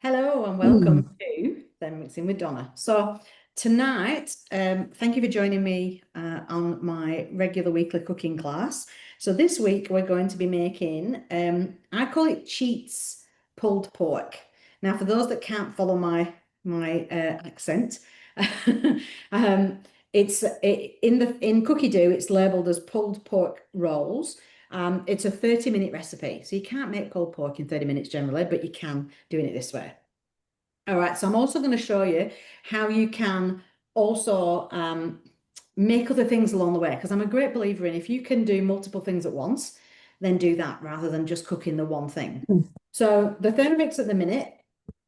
Hello and welcome to Thermomixing with Donna. So tonight, thank you for joining me on my regular weekly cooking class. So this week we're going to be making, I call it Cheats pulled pork. Now for those that can't follow my accent, in Cookie Dough it's labelled as pulled pork rolls. It's a 30-minute recipe, so you can't make pulled pork in 30 minutes generally, but you can doing it this way. All right, so I'm also going to show you how you can also make other things along the way, because I'm a great believer in if you can do multiple things at once, then do that rather than just cooking the one thing. So the Thermomix at the minute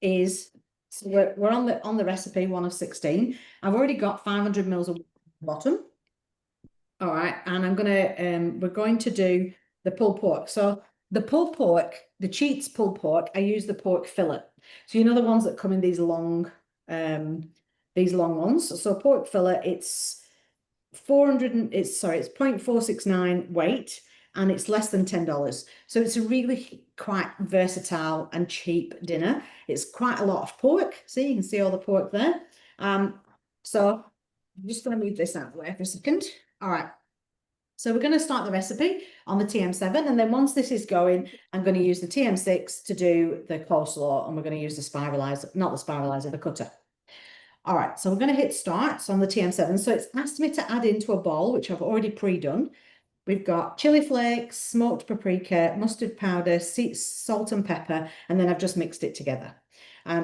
is, so we're on the recipe 1 of 16. I've already got 500 mils of bottom. All right, and we're going to do the pulled pork. So the pulled pork, the Cheats pulled pork, I use the pork fillet. So you know the ones that come in these long ones. So pork fillet, it's 0.469 weight, and it's less than $10. So it's a really quite versatile and cheap dinner. It's quite a lot of pork. See, you can see all the pork there. So I'm just going to move this out of the way for a second. All right. So we're going to start the recipe on the TM7, and then once this is going, I'm going to use the TM6 to do the coleslaw, and we're going to use the spiralizer, not the spiralizer, the cutter. All right, so we're going to hit start on the TM7. So it's asked me to add into a bowl, which I've already pre-done. We've got chili flakes, smoked paprika, mustard powder, salt and pepper, and then I've just mixed it together.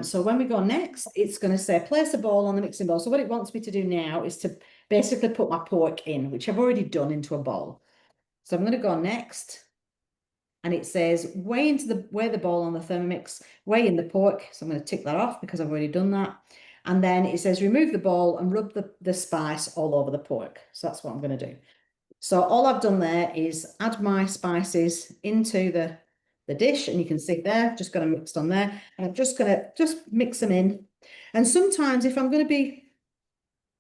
So when we go next, it's going to say place a bowl on the mixing bowl. So what it wants me to do now is to basically put my pork in, which I've already done, into a bowl. So I'm going to go next, and it says weigh the bowl on the Thermomix, weigh in the pork. So I'm going to tick that off because I've already done that. And then it says remove the bowl and rub the spice all over the pork. So that's what I'm going to do. So all I've done there is add my spices into the dish, and you can see there, just got them mixed on there. And I'm just going to mix them in. And sometimes if I'm going to be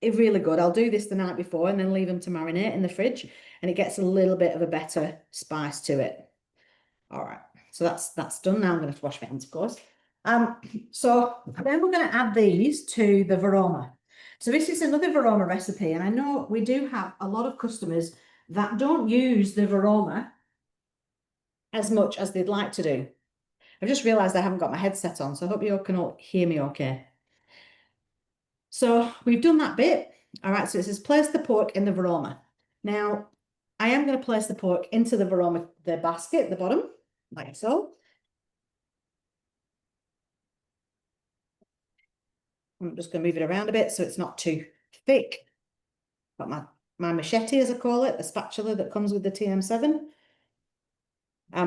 really good, I'll do this the night before and then leave them to marinate in the fridge, and it gets a little bit of a better spice to it. All right, so that's done. Now I'm going to have to wash my hands, of course. So then we're going to add these to the Verona. So this is another Verona recipe, and I know we do have a lot of customers that don't use the Verona as much as they'd like to do. I've just realized I haven't got my headset on, so I hope you all can all hear me okay. So we've done that bit. All right, so it says place the pork in the Verona. Now, I am going to place the pork into the Verona, the basket at the bottom, like so. I'm just going to move it around a bit so it's not too thick. Got my machete, as I call it, the spatula that comes with the TM7.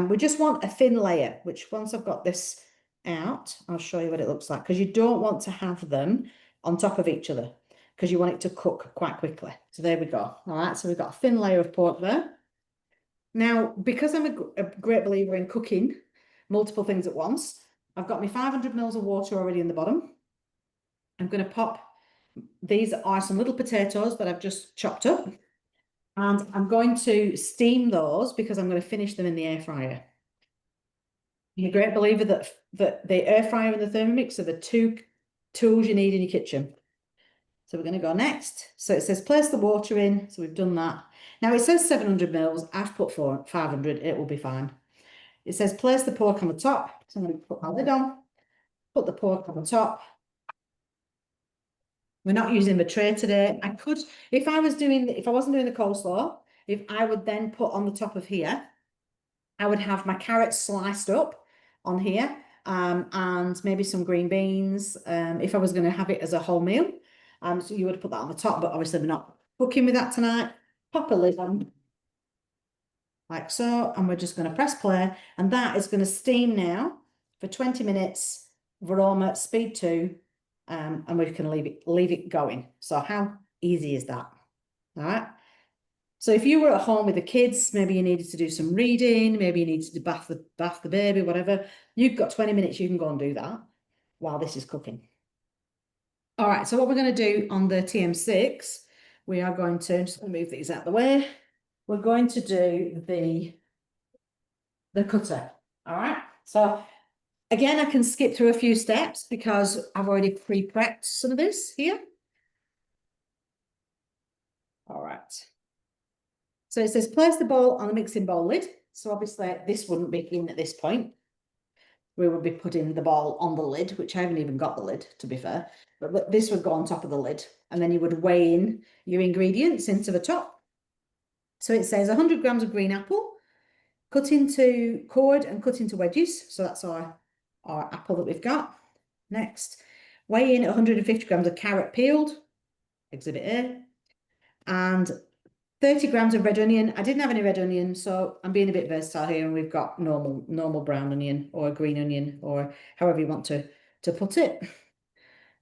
We just want a thin layer, which once I've got this out, I'll show you what it looks like, because you don't want to have them on top of each other, because you want it to cook quite quickly. So there we go. All right, so we've got a thin layer of pork there. Now, because I'm a great believer in cooking multiple things at once, I've got my 500 mils of water already in the bottom. I'm going to pop, these are some little potatoes that I've just chopped up, and I'm going to steam those because I'm going to finish them in the air fryer. I'm a great believer that the air fryer and the Thermomix are the two tools you need in your kitchen. So we're going to go next. So it says place the water in. So we've done that. Now it says 700 mils. I've put 500. It will be fine. It says place the pork on the top. So I'm going to put my lid on, put the pork on the top. We're not using the tray today. I could, if I wasn't doing the coleslaw, if I would then put on the top of here, I would have my carrots sliced up on here, and maybe some green beans, if I was going to have it as a whole meal. So you would put that on the top, but obviously we're not cooking with that tonight. Pop a lid on, like so, and we're just going to press play, and that is going to steam now for 20 minutes, Verona, speed 2, and we can leave it going. So how easy is that? All right. So if you were at home with the kids, maybe you needed to do some reading, maybe you needed to bath the baby, whatever, you've got 20 minutes, you can go and do that while this is cooking. All right, so what we're going to do on the TM6, we are going to, I'm just going to move these out of the way. We're going to do the cutter. All right, so Again, I can skip through a few steps because I've already pre-prepped some of this here. All right. So it says place the bowl on the mixing bowl lid. So obviously this wouldn't be in at this point. We would be putting the bowl on the lid, which I haven't even got the lid, to be fair. But this would go on top of the lid. And then you would weigh in your ingredients into the top. So it says 100 grams of green apple, cored and cut into wedges. So that's our apple that we've got. Next, weigh in 150 grams of carrot peeled, exhibit A, and 30 grams of red onion. I didn't have any red onion, so I'm being a bit versatile here, and we've got normal brown onion or green onion or however you want to put it.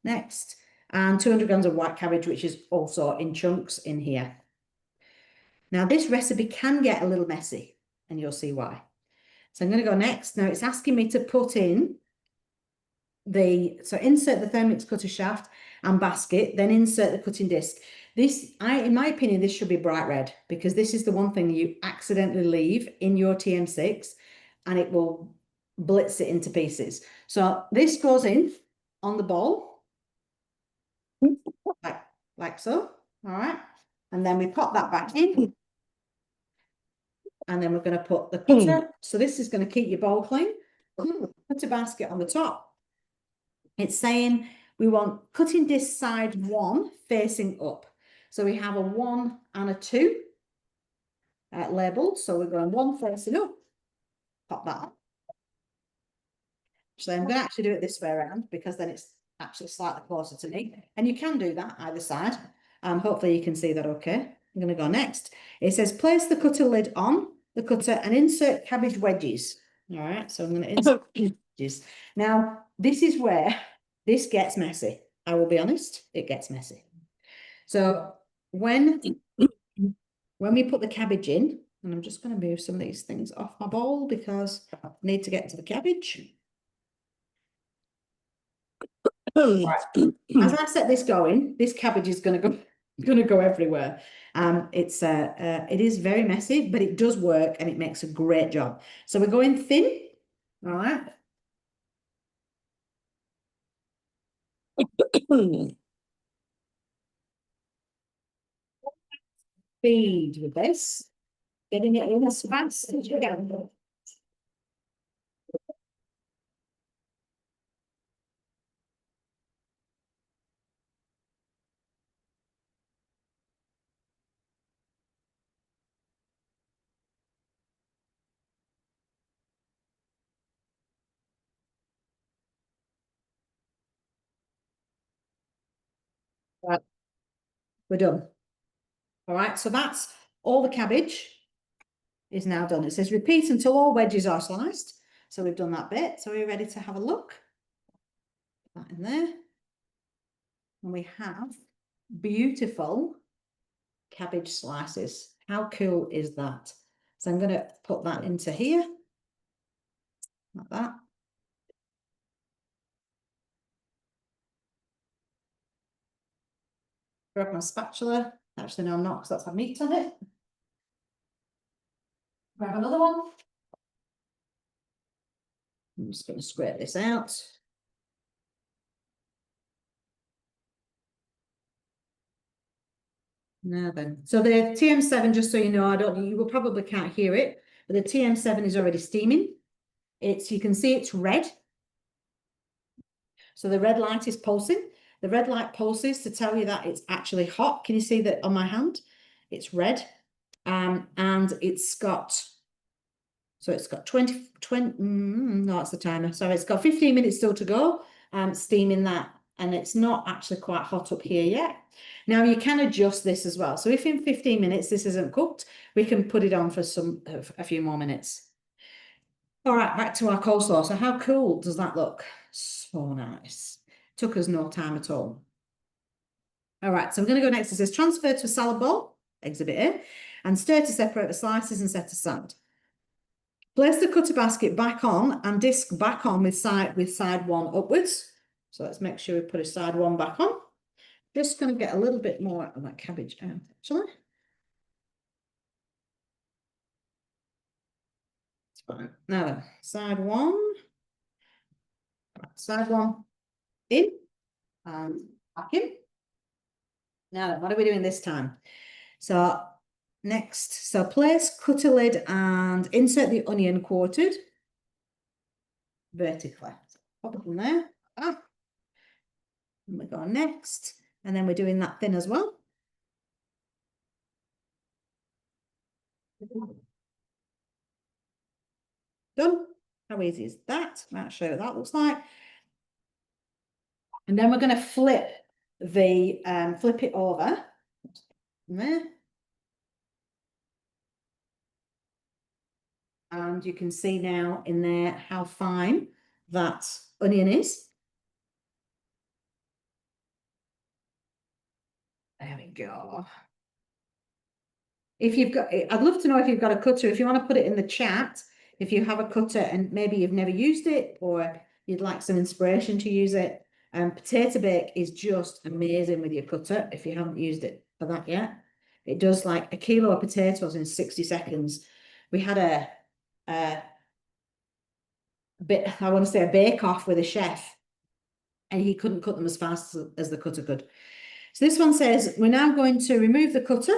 Next, and 200 grams of white cabbage, which is also in chunks in here. Now, this recipe can get a little messy, and you'll see why. So I'm going to go next. Now, it's asking me to put in so insert the Thermomix cutter shaft and basket, then insert the cutting disc. This, in my opinion, this should be bright red, because this is the one thing you accidentally leave in your TM6 and it will blitz it into pieces. So this goes in on the bowl, like so, all right? And then we pop that back in. And then we're going to put the cutter. So this is going to keep your bowl clean. Put a basket on the top. It's saying we want cutting disc side 1 facing up. So we have a 1 and a 2 labelled. So we're going 1 facing up. Pop that on. So I'm going to actually do it this way around, because then it's actually slightly closer to me. And you can do that either side. Hopefully you can see that okay. I'm going to go next. It says place the cutter lid on the cutter and insert cabbage wedges. All right, so I'm going to insert wedges. Now, this is where this gets messy. I will be honest, it gets messy. So when we put the cabbage in, and I'm just going to move some of these things off my bowl because I need to get to the cabbage. Right. As I set this going, this cabbage is going to go everywhere. It is very messy, but it does work and it makes a great job. So we're going thin, all right. Speed with this, getting it in as fast as you can. Right. We're done. All right, so that's all the cabbage is now done. It says repeat until all wedges are sliced. So we've done that bit. So we're ready to have a look. Put that in there. And we have beautiful cabbage slices. How cool is that? So I'm going to put that into here, like that. Grab my spatula. Actually, no, I'm not, because that's had meat on it. Grab another one. I'm just going to scrape this out. Now then, so the TM7, just so you know, you probably can't hear it, but the TM7 is already steaming. You can see it's red. So the red light is pulsing. The red light pulses to tell you that it's actually hot. Can you see that on my hand? It's red. And it's got 20, no, it's the timer. So it's got 15 minutes still to go, steaming that. And it's not actually quite hot up here yet. Now you can adjust this as well. So if in 15 minutes this isn't cooked, we can put it on for a few more minutes. All right, back to our coleslaw. So how cool does that look? So nice. Took us no time at all. All right, so I'm going to go next. It says transfer to a salad bowl, exhibit A, and stir to separate the slices and set aside. Place the cutter basket back on and disc back on with side 1 upwards. So let's make sure we put a side 1 back on. Just going to get a little bit more of that cabbage out, actually. It's fine. Now then, side 1. Side one in and back in. Now, what are we doing this time? So next, so place cutter lid and insert the onion quartered vertically. So pop it in there. And we go next, and then we're doing that thin as well. Done. How easy is that? I'll show you what that looks like. And then we're going to flip it over. There. And you can see now in there how fine that onion is. There we go. If you've got, I'd love to know if you've got a cutter. If you want to put it in the chat, if you have a cutter and maybe you've never used it or you'd like some inspiration to use it. Potato bake is just amazing with your cutter if you haven't used it for that yet. It does like 1 kilo of potatoes in 60 seconds. We had a bit, I want to say a bake-off with a chef, and he couldn't cut them as fast as the cutter could. So this one says, we're now going to remove the cutter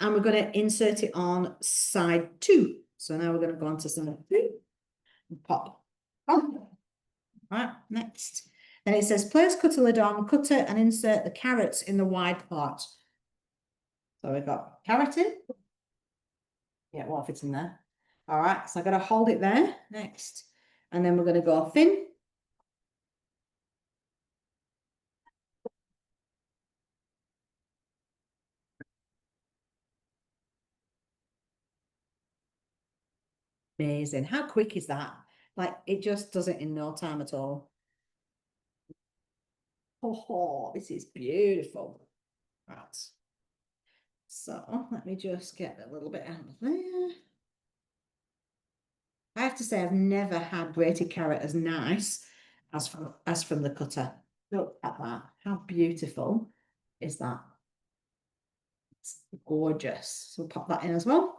and we're going to insert it on side 2. So now we're going to go on to side 2 and pop on. Right, next. Then it says, place cutter lid on, cutter and insert the carrots in the wide part. So we've got carrot in. Yeah, what fits in there? All right, so I've got to hold it there next. And then we're going to go thin. Amazing. How quick is that? Like, it just does it in no time at all. Oh, this is beautiful. Right. So let me just get a little bit out of there. I have to say, I've never had grated carrot as nice as from the cutter. Look at that. How beautiful is that? It's gorgeous. So we'll pop that in as well.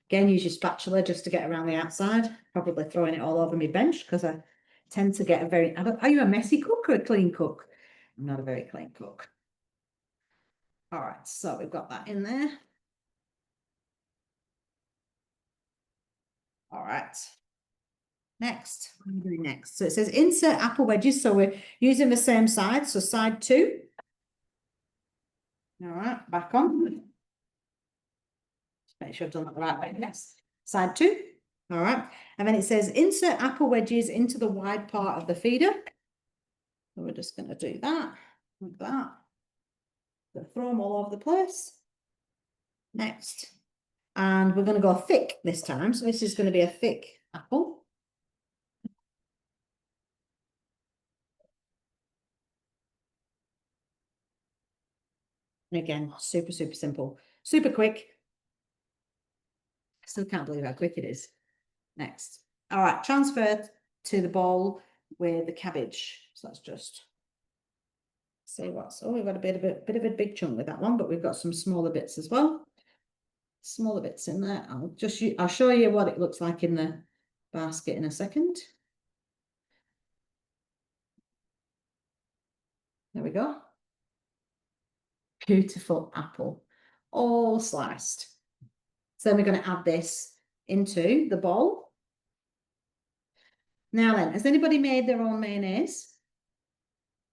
Again, use your spatula just to get around the outside. Probably throwing it all over my bench because I tend to get are you a messy cook or a clean cook? I'm not a very clean cook. All right, so we've got that in there. All right. Next, what are we doing next? So it says insert apple wedges. So we're using the same side. So side 2. All right, back on. Just make sure I've done that the right way. Yes. Side 2. All right. And then it says insert apple wedges into the wide part of the feeder. So we're just going to do that, like that. Throw them all over the place. Next. And we're going to go thick this time. So this is going to be a thick apple. And again, super, super simple, super quick. I still can't believe how quick it is. Next. All right, transfer to the bowl with the cabbage. So let's just see what's, oh, we've got a bit of a big chunk with that one, but we've got some smaller bits as well. Smaller bits in there. I'll show you what it looks like in the basket in a second. There we go. Beautiful apple, all sliced. So then we're going to add this into the bowl. Now then, has anybody made their own mayonnaise?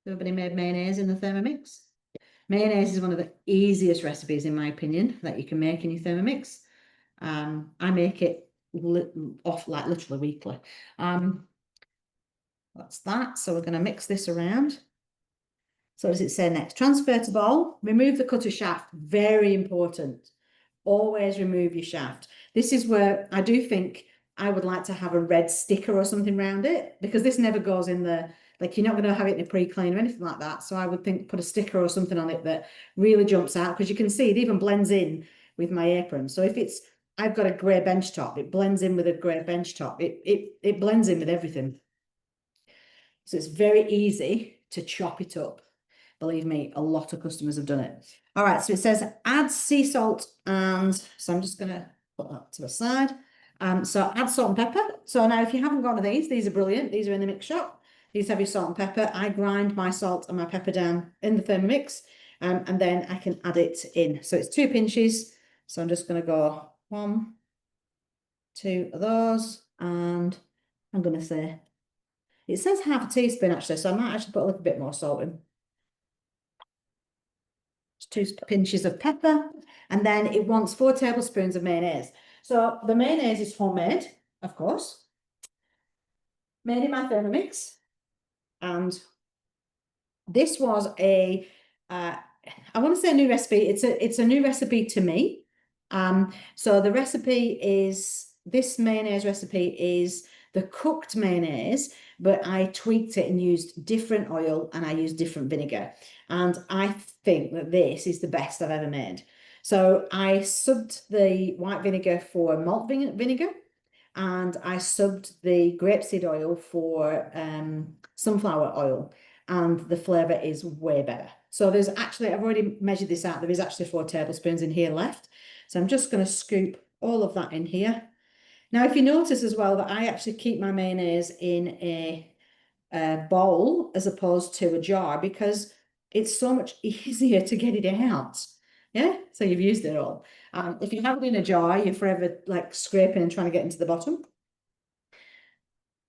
Everybody made mayonnaise in the Thermomix? Mayonnaise is one of the easiest recipes, in my opinion, that you can make in your Thermomix. I make it like literally weekly. That's that. So we're going to mix this around. So as it say next, transfer to bowl, remove the cutter shaft. Very important. Always remove your shaft. This is where I do think I would like to have a red sticker or something around it, because this never goes in the, like, you're not going to have it in a pre-clean or anything like that. So I would think put a sticker or something on it that really jumps out, because you can see it even blends in with my apron. So if it's, I've got a grey bench top, it blends in with a grey bench top. It blends in with everything. So it's very easy to chop it up. Believe me, a lot of customers have done it. All right, so it says add sea salt, and so I'm just going to put that to the side. So add salt and pepper. So now if you haven't got one of these are brilliant. These are in the mix shop. These have your salt and pepper. I grind my salt and my pepper down in the Thermomix, and then I can add it in. So it's 2 pinches. So I'm just going to go 1, 2 of those, and I'm going to say, it says half a teaspoon actually, so I might actually put a little bit more salt in. 2 pinches of pepper, and then it wants 4 tablespoons of mayonnaise. So the mayonnaise is homemade, of course, made in my Thermomix, and this was a I want to say a new recipe. It's a new recipe to me. So the recipe is, this mayonnaise recipe is the cooked mayonnaise, but I tweaked it and used different oil and I used different vinegar. And I think that this is the best I've ever made. So I subbed the white vinegar for malt vinegar, and I subbed the grapeseed oil for sunflower oil, and the flavour is way better. So there's actually, I've already measured this out, there is actually 4 tablespoons in here left. So I'm just going to scoop all of that in here. Now, if you notice as well that I actually keep my mayonnaise in a bowl as opposed to a jar, because it's so much easier to get it out. Yeah, so you've used it all. If you have it in a jar, you're forever like scraping and trying to get into the bottom.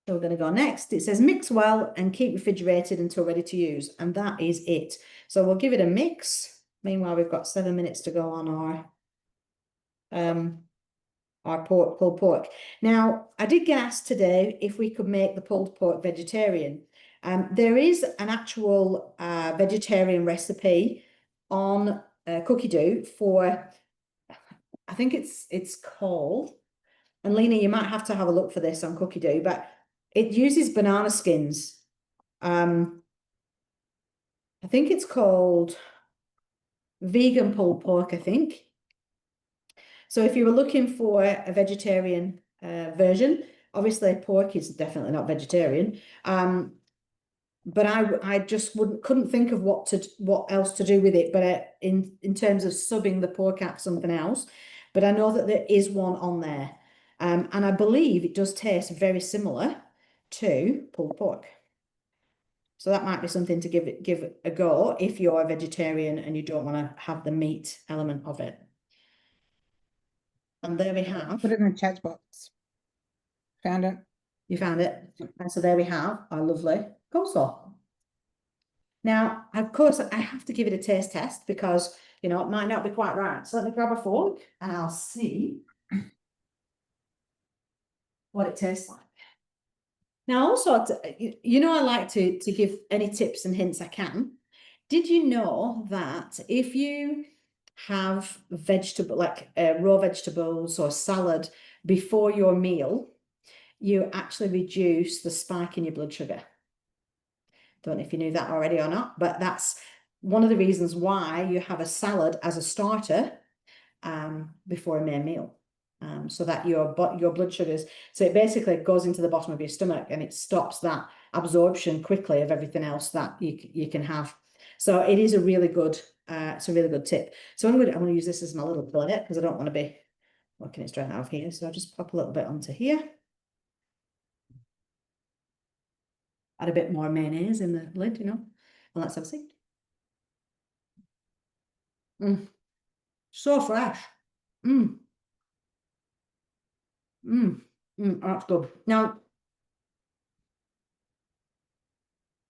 So we're going to go next. It says mix well and keep refrigerated until ready to use. And that is it. So we'll give it a mix. Meanwhile, we've got 7 minutes to go on our pulled pork. Now, I did get asked today if we could make the pulled pork vegetarian. There is an actual vegetarian recipe on Cookie Dough for, I think it's called, and Lena, you might have to have a look for this on Cookie Dough, but it uses banana skins. I think it's called vegan pulled pork, I think. So if you were looking for a vegetarian version, obviously pork is definitely not vegetarian. But I just couldn't think of what else to do with it, but in terms of subbing the pork out for something else. But I know that there is one on there. And I believe it does taste very similar to pulled pork. So that might be something to give it a go if you're a vegetarian and you don't want to have the meat element of it. And there we have. Put it in the chat box. Found it. You found it. And so there we have our lovely coleslaw. Now, of course, I have to give it a taste test because, you know, it might not be quite right. So let me grab a fork and I'll see what it tastes like. Now, also, you know, I like to give any tips and hints I can. Did you know that if you have raw vegetables or salad before your meal, you actually reduce the spike in your blood sugar? Don't know if you knew that already or not, but that's one of the reasons why you have a salad as a starter before a main meal. So that your blood sugars, so it basically goes into the bottom of your stomach and it stops that absorption quickly of everything else that you can have. So it is a really good, it's a really good tip. So I'm going to use this as my little plate because I don't want to be working it straight out of here. So I'll just pop a little bit onto here. Add a bit more mayonnaise in the lid, you know, and let's have a see. So fresh. That's good. Now,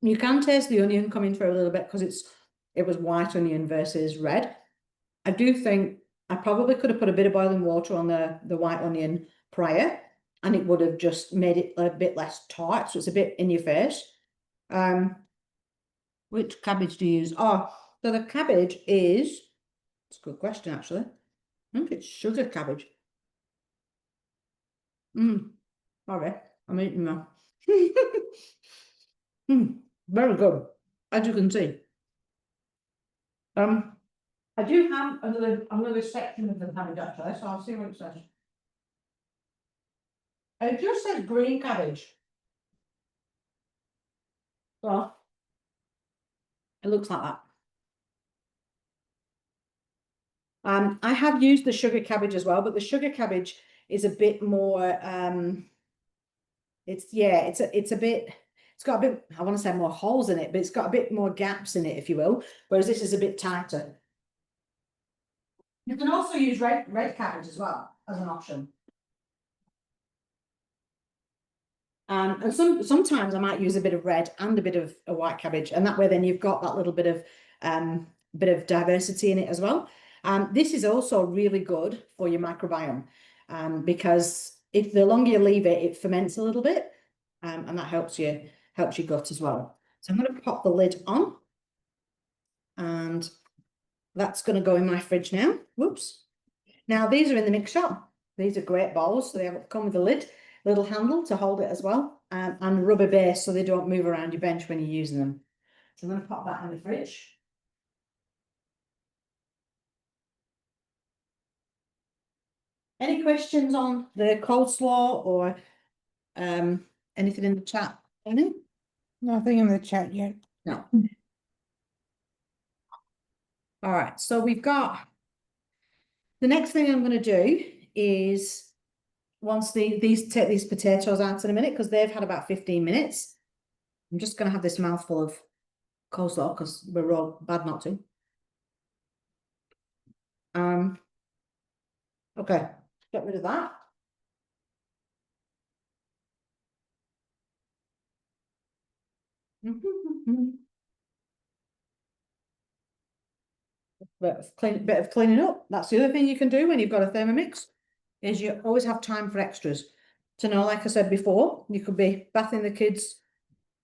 you can taste the onion coming through a little bit because it was white onion versus red. I do think I probably could have put a bit of boiling water on the white onion prior, and it would have just made it a bit less tart, so it's a bit in your face. Which cabbage do you use? Oh, so the cabbage is, it's a good question actually. I think it's sugar cabbage. Sorry, I'm eating now. Very good, as you can see. I do have another section of the cabbage actually, so I'll see what it says. It just says green cabbage. So it looks like that. I have used the sugar cabbage as well, but the sugar cabbage is a bit more, it's a bit, it's got a bit, I want to say more holes in it, but it's got a bit more gaps in it, if you will, whereas this is a bit tighter. You can also use red cabbage as well as an option. And sometimes I might use a bit of red and a bit of a white cabbage, and that way then you've got that little bit of diversity in it as well. This is also really good for your microbiome, because if the longer you leave it, it ferments a little bit, and that helps your gut as well. So I'm going to pop the lid on, and that's going to go in my fridge now. Whoops. Now these are in the mix shop. These are great bowls, so they come with a lid, little handle to hold it as well, and rubber base so they don't move around your bench when you're using them. So I'm going to pop that in the fridge. Any questions on the coleslaw or anything in the chat? Any? Nothing in the chat yet. No. All right, so we've got the next thing I'm going to do is once take these potatoes out in a minute because they've had about 15 minutes. I'm just going to have this mouthful of coleslaw because we're all bad not to. Okay, get rid of that. Bit of cleaning up. That's the other thing you can do when you've got a Thermomix, is you always have time for extras. To know, like I said before, you could be bathing the kids,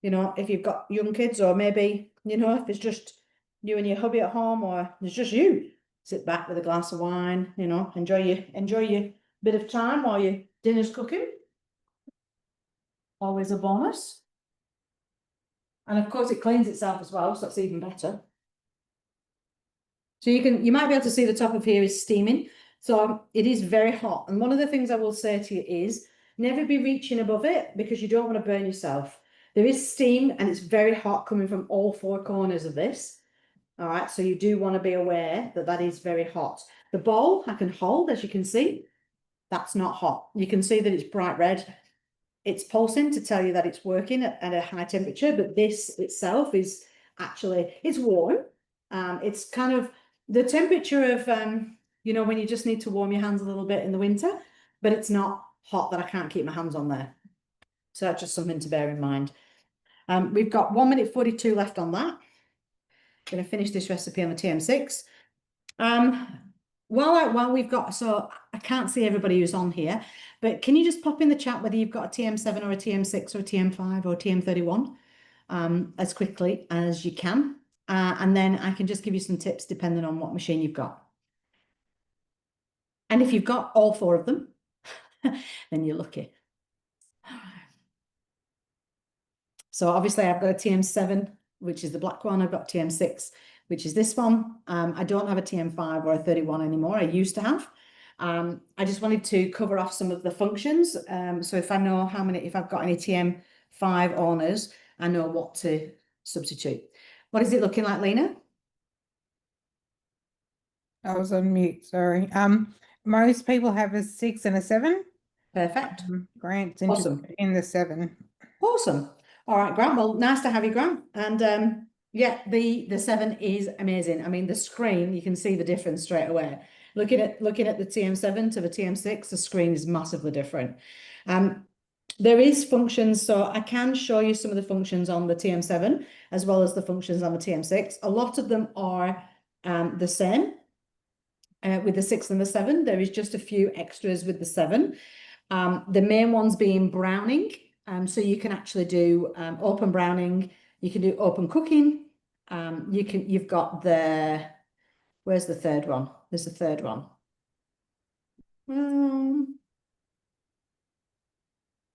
you know, if you've got young kids, or maybe, you know, if it's just you and your hubby at home, or it's just you. Sit back with a glass of wine, you know, enjoy your bit of time while your dinner's cooking. Always a bonus. And of course it cleans itself as well, so that's even better. So you might be able to see the top of here is steaming. So it is very hot. And one of the things I will say to you is never be reaching above it because you don't want to burn yourself. There is steam and it's very hot coming from all four corners of this. All right, so you do want to be aware that that is very hot. The bowl I can hold, as you can see, that's not hot. You can see that it's bright red. It's pulsing to tell you that it's working at a high temperature, but this itself is actually, it's warm. It's kind of the temperature of, you know, when you just need to warm your hands a little bit in the winter, but it's not hot that I can't keep my hands on there. So that's just something to bear in mind. We've got 1 minute 42 left on that. Going to finish this recipe on the TM6. While we've got, so I can't see everybody who's on here, but can you just pop in the chat whether you've got a TM7 or a TM6 or a TM5 or a TM31 as quickly as you can. And then I can just give you some tips depending on what machine you've got. And if you've got all four of them, then you're lucky. So obviously I've got a TM7, which is the black one. I've got TM6, which is this one. I don't have a TM5 or a 31 anymore. I used to have. I just wanted to cover off some of the functions. So if I know how many, if I've got any TM5 owners, I know what to substitute. What is it looking like, Lena? I was on mute, sorry. Most people have a 6 and a 7. Perfect. Grant's Awesome. in the 7. Awesome. All right, Grant. Well, nice to have you, Grant. And yeah, the 7 is amazing. I mean, the screen, you can see the difference straight away. Looking at the TM7 to the TM6, the screen is massively different. There is functions, so I can show you some of the functions on the TM7 as well as the functions on the TM6. A lot of them are the same with the 6 and the 7. There is just a few extras with the 7. The main ones being browning. So you can actually do open browning. You can do open cooking. You've got where's the third one? There's the third one.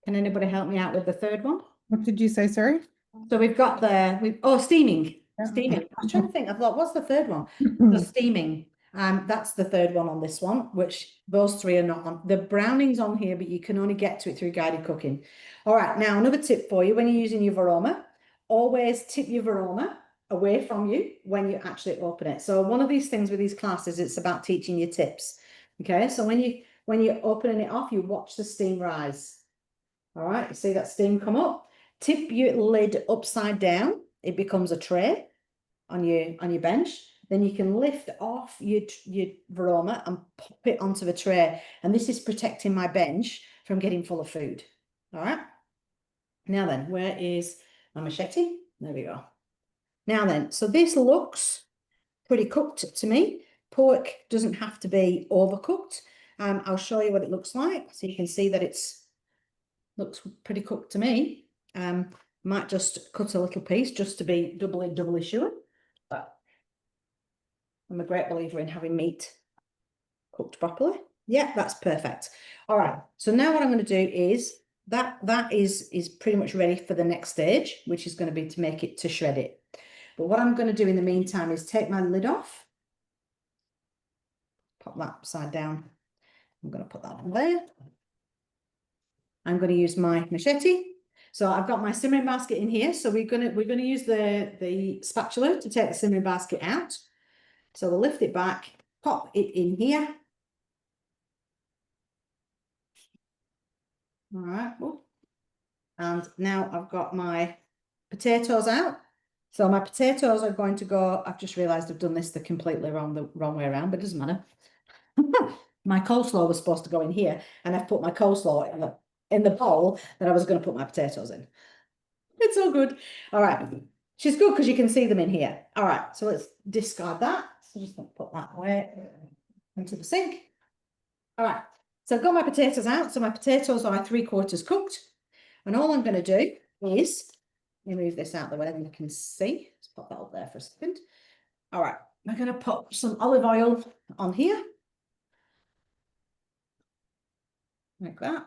Can anybody help me out with the third one? What did you say, sorry? So we've got steaming. Steaming. I was trying to think. I thought, what's the third one? So steaming. That's the third one on this one, which those three are not on. The browning's on here, but you can only get to it through guided cooking. All right, now another tip for you when you're using your varoma, always tip your varoma away from you when you actually open it. So one of these things with these classes, it's about teaching you tips. Okay, so when you when you're opening it off, you watch the steam rise. All right, you see that steam come up? Tip your lid upside down. It becomes a tray on your bench. Then you can lift off your varoma and pop it onto the tray. And this is protecting my bench from getting full of food. All right. Now then, where is my machete? There we go. Now then, so this looks pretty cooked to me. Pork doesn't have to be overcooked. I'll show you what it looks like. So you can see that looks pretty cooked to me. Might just cut a little piece just to be doubly sure. But I'm a great believer in having meat cooked properly. Yeah, that's perfect. All right. So now what I'm going to do is that is pretty much ready for the next stage, which is going to be to make it to shred it. But what I'm going to do in the meantime is take my lid off. Pop that upside down. I'm going to put that on there. I'm going to use my machete. So I've got my simmering basket in here. So we're going to use the spatula to take the simmering basket out. So we'll lift it back, pop it in here. All right. And now I've got my potatoes out. So my potatoes are going to go, I've just realised I've done this the completely wrong way around, but it doesn't matter. My coleslaw was supposed to go in here, and I've put my coleslaw in the bowl that I was going to put my potatoes in. It's all good. All right. She's good because you can see them in here. All right. So let's discard that. So just going to put that away into the sink. All right. So I've got my potatoes out. So my potatoes are 3/4 cooked. And all I'm going to do is, let me move this out the way that you can see. Let's pop that up there for a second. All right. I'm going to put some olive oil on here. Like that.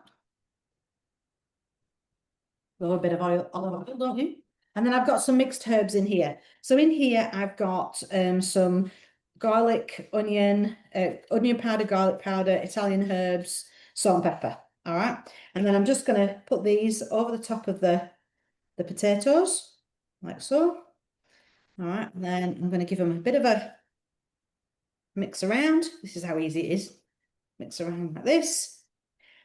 Love a bit of olive oil, don't you? And then I've got some mixed herbs in here. So in here, I've got some garlic, onion powder, garlic powder, Italian herbs, salt and pepper. All right. And then I'm just going to put these over the top of the potatoes, like so. All right. And then I'm going to give them a bit of a mix around. This is how easy it is. Mix around like this.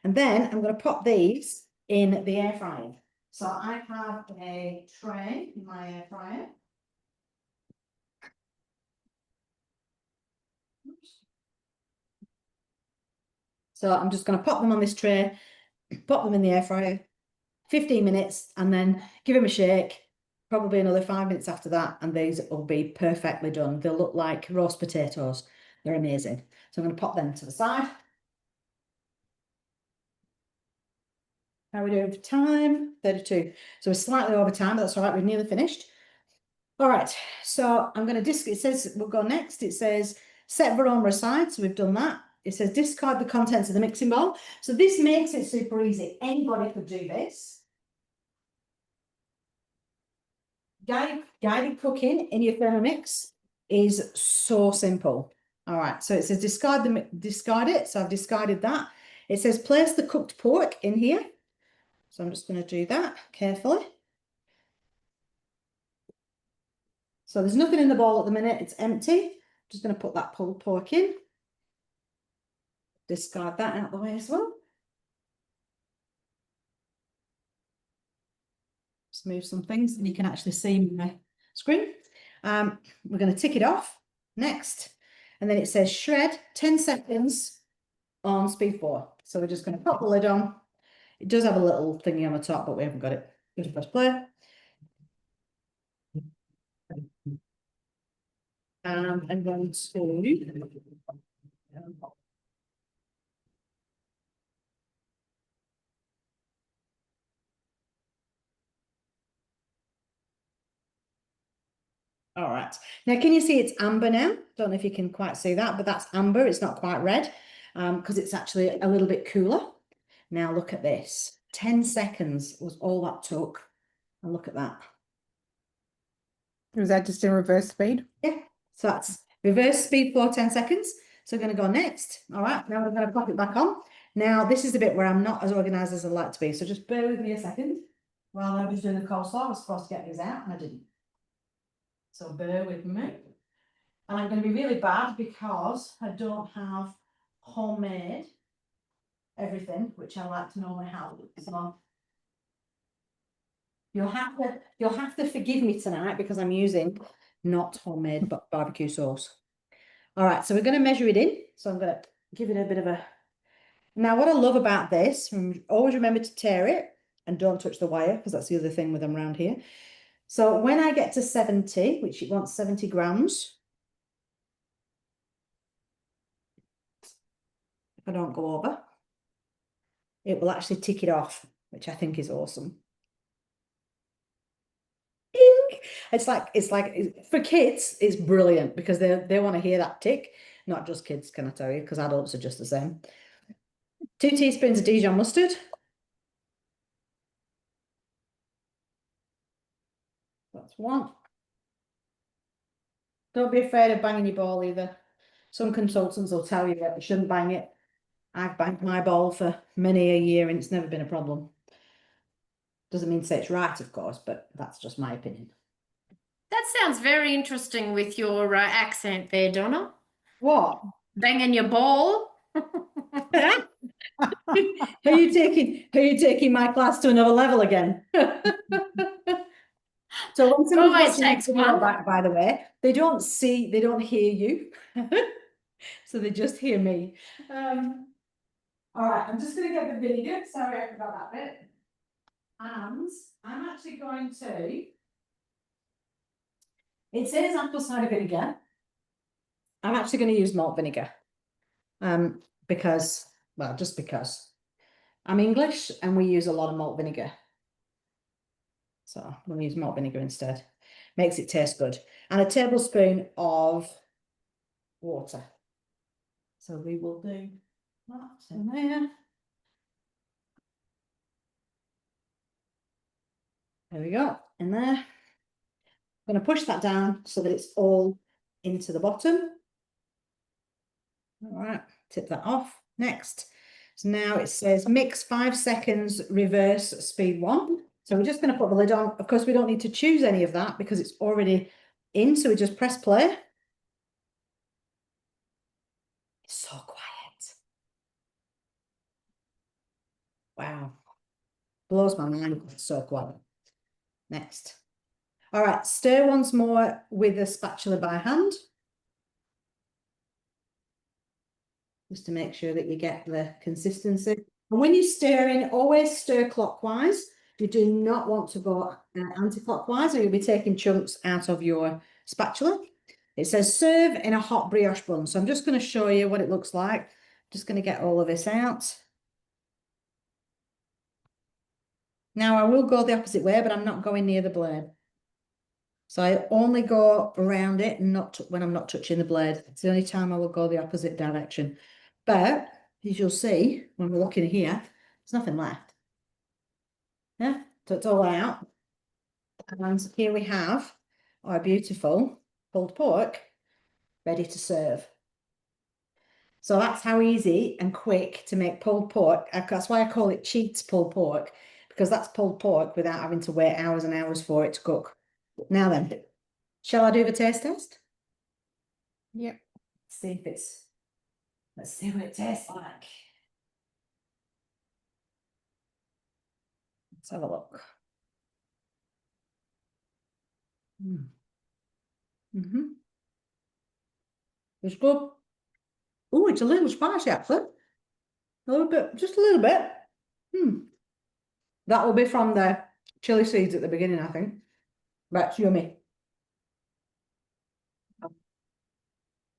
And then I'm going to pop these in the air fryer. So I have a tray in my air fryer. So I'm just going to pop them on this tray, pop them in the air fryer, 15 minutes, and then give them a shake. Probably another 5 minutes after that, and these will be perfectly done. They'll look like roast potatoes. They're amazing. So I'm going to pop them to the side. How are we doing for time? 32. So we're slightly over time, but that's all right. We've nearly finished. All right. So I'm going to it says we'll go next. It says set varoma aside. So we've done that. It says discard the contents of the mixing bowl. So this makes it super easy. Anybody could do this. Guided cooking in your Thermomix is so simple. All right. So it says discard it. So I've discarded that. It says place the cooked pork in here. So I'm just going to do that carefully. So there's nothing in the bowl at the minute. It's empty. I'm just going to put that pulled pork in. Discard that out the way as well. Just move some things and you can actually see my screen. We're going to tick it off. Next. And then it says shred 10 seconds on speed 4. So we're just going to pop the lid on. It does have a little thingy on the top, but we haven't got it. Just press play. I'm going to all right. Now, can you see it's amber now? Don't know if you can quite see that, but that's amber. It's not quite red because it's actually a little bit cooler. Now, look at this. 10 seconds was all that took. And look at that. Was that just in reverse speed? Yeah. So that's reverse speed for 10 seconds. So we're going to go next. All right. Now we're going to pop it back on. Now, this is the bit where I'm not as organized as I'd like to be. So just bear with me a second. While I was doing the coleslaw, I was supposed to get these out and I didn't. So bear with me. And I'm going to be really bad because I don't have homemade everything, which I like to normally have. So you'll have to forgive me tonight because I'm using not homemade but barbecue sauce. All right, so we're going to measure it in. So I'm going to give it a bit of a. Now, what I love about this, always remember to tear it and don't touch the wire because that's the other thing with them around here. So when I get to 70, which it wants 70 grams, if I don't go over, it will actually tick it off, which I think is awesome. It's like for kids, it's brilliant because they want to hear that tick. Not just kids, can I tell you, because adults are just the same. 2 teaspoons of Dijon mustard. That's 1. Don't be afraid of banging your ball either. Some consultants will tell you that you shouldn't bang it. I've banged my ball for many a year and it's never been a problem. Doesn't mean to say it's right, of course, but that's just my opinion. That sounds very interesting with your accent there, Donna. What? Banging your ball. Are you taking my class to another level again? So when somebody's Always watching takes this video one. back, by the way, they don't hear you. So they just hear me. All right, I'm just going to get the vinegar. Sorry, I forgot that bit. And I'm actually going to. It says apple cider vinegar. I'm actually going to use malt vinegar. Because, well, just because. I'm English and we use a lot of malt vinegar. So we'll use malt vinegar instead. Makes it taste good. And a tablespoon of water. So we will do that in there. There we go, in there. I'm going to push that down so that it's all into the bottom. All right, tip that off. Next. So now it says mix 5 seconds, reverse speed 1. So we're just going to put the lid on. Of course, we don't need to choose any of that because it's already in. So we just press play. It's so quiet. Wow. Blows my mind. It's so quiet. Next. All right, stir once more with a spatula by hand. Just to make sure that you get the consistency. And when you're stirring, always stir clockwise. You do not want to go anti-clockwise or you'll be taking chunks out of your spatula. It says serve in a hot brioche bun. So I'm just going to show you what it looks like. Just going to get all of this out. Now I will go the opposite way, but I'm not going near the blade. So I only go around it and not when I'm not touching the blade. It's the only time I will go the opposite direction. But as you'll see, when we're looking here, there's nothing left. Yeah, so it's all out. And here we have our beautiful pulled pork ready to serve. So that's how easy and quick to make pulled pork. That's why I call it cheats pulled pork, because that's pulled pork without having to wait hours and hours for it to cook. Now then, shall I do the taste test? Yep. Let's see what it tastes like. Let's have a look. It's good. Oh, it's a little spicy actually. A little bit, just a little bit. That will be from the chili seeds at the beginning, I think. That's yummy.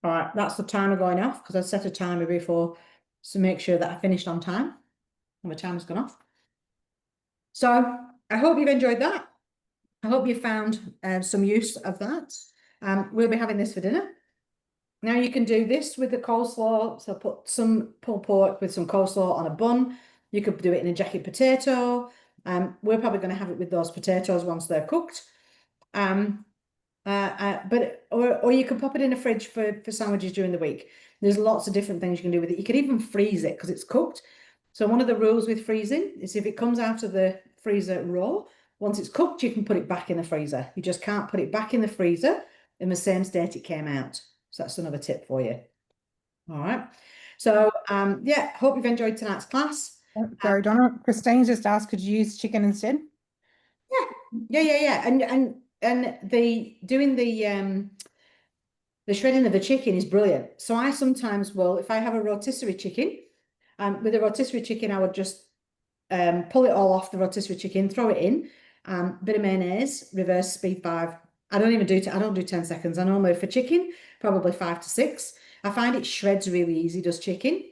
All right, that's the timer going off because I set a timer before to make sure that I finished on time. And the timer's gone off. So I hope you've enjoyed that. I hope you found some use of that. We'll be having this for dinner. Now you can do this with the coleslaw. So put some pulled pork with some coleslaw on a bun. You could do it in a jacket potato. We're probably going to have it with those potatoes once they're cooked. Or you can pop it in the fridge for sandwiches during the week. There's lots of different things you can do with it. You can even freeze it because it's cooked. So one of the rules with freezing is if it comes out of the freezer raw, once it's cooked, you can put it back in the freezer. You just can't put it back in the freezer in the same state it came out. So that's another tip for you. All right. So yeah, hope you've enjoyed tonight's class. Sorry, Donna. Christine just asked, could you use chicken instead? Yeah. And the doing the shredding of the chicken is brilliant. So I sometimes will, if I have a rotisserie chicken, with a rotisserie chicken, I would just pull it all off the rotisserie chicken, throw it in, bit of mayonnaise, reverse speed 5. I don't do 10 seconds. I normally for chicken, probably 5 to 6. I find it shreds really easy, does chicken.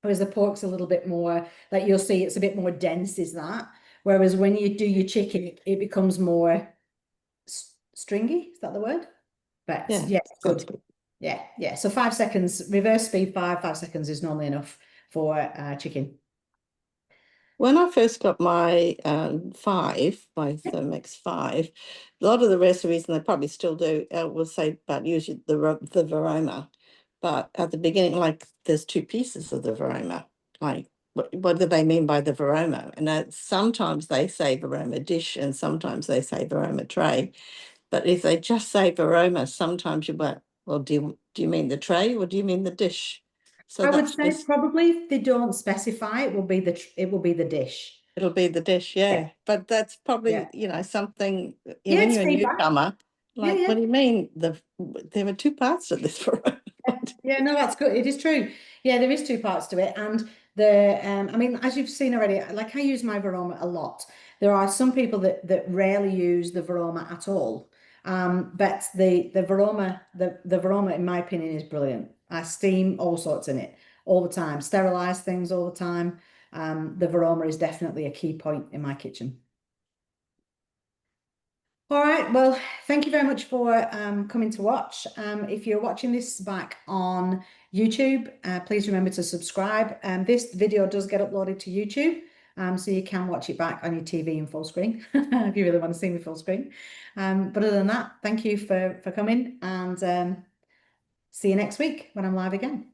Whereas the pork's a little bit more, like you'll see, it's a bit more dense, is that? Whereas when you do your chicken, it becomes more stringy. Is that the word? But yeah, it's good. Yeah. So 5 seconds, reverse speed 5 seconds is normally enough for chicken. When I first got my my Thermomix 5, a lot of the recipes, and they probably still do, will say about usually the Varoma. But at the beginning, like there's 2 pieces of the Varoma. Like, what do they mean by the Varoma? And sometimes they say Varoma dish, and sometimes they say Varoma tray. But if they just say Varoma, sometimes you're like, well, do you mean the tray or do you mean the dish? So I would say probably if they don't specify, it will be the dish. It'll be the dish, yeah. But that's probably, something, when you're a newcomer, like, what do you mean? There were 2 parts to this for Yeah, no, that's good. It is true. Yeah, there is 2 parts to it. And I mean, as you've seen already, like I use my Varoma a lot. There are some people that rarely use the Varoma at all. But the Varoma, in my opinion, is brilliant. I steam all sorts in it all the time, sterilize things all the time. The Varoma is definitely a key point in my kitchen. All right, well, thank you very much for coming to watch. If you're watching this back on YouTube, please remember to subscribe. This video does get uploaded to YouTube, so you can watch it back on your TV in full screen if you really want to see me full screen. But other than that, thank you for coming, and see you next week when I'm live again.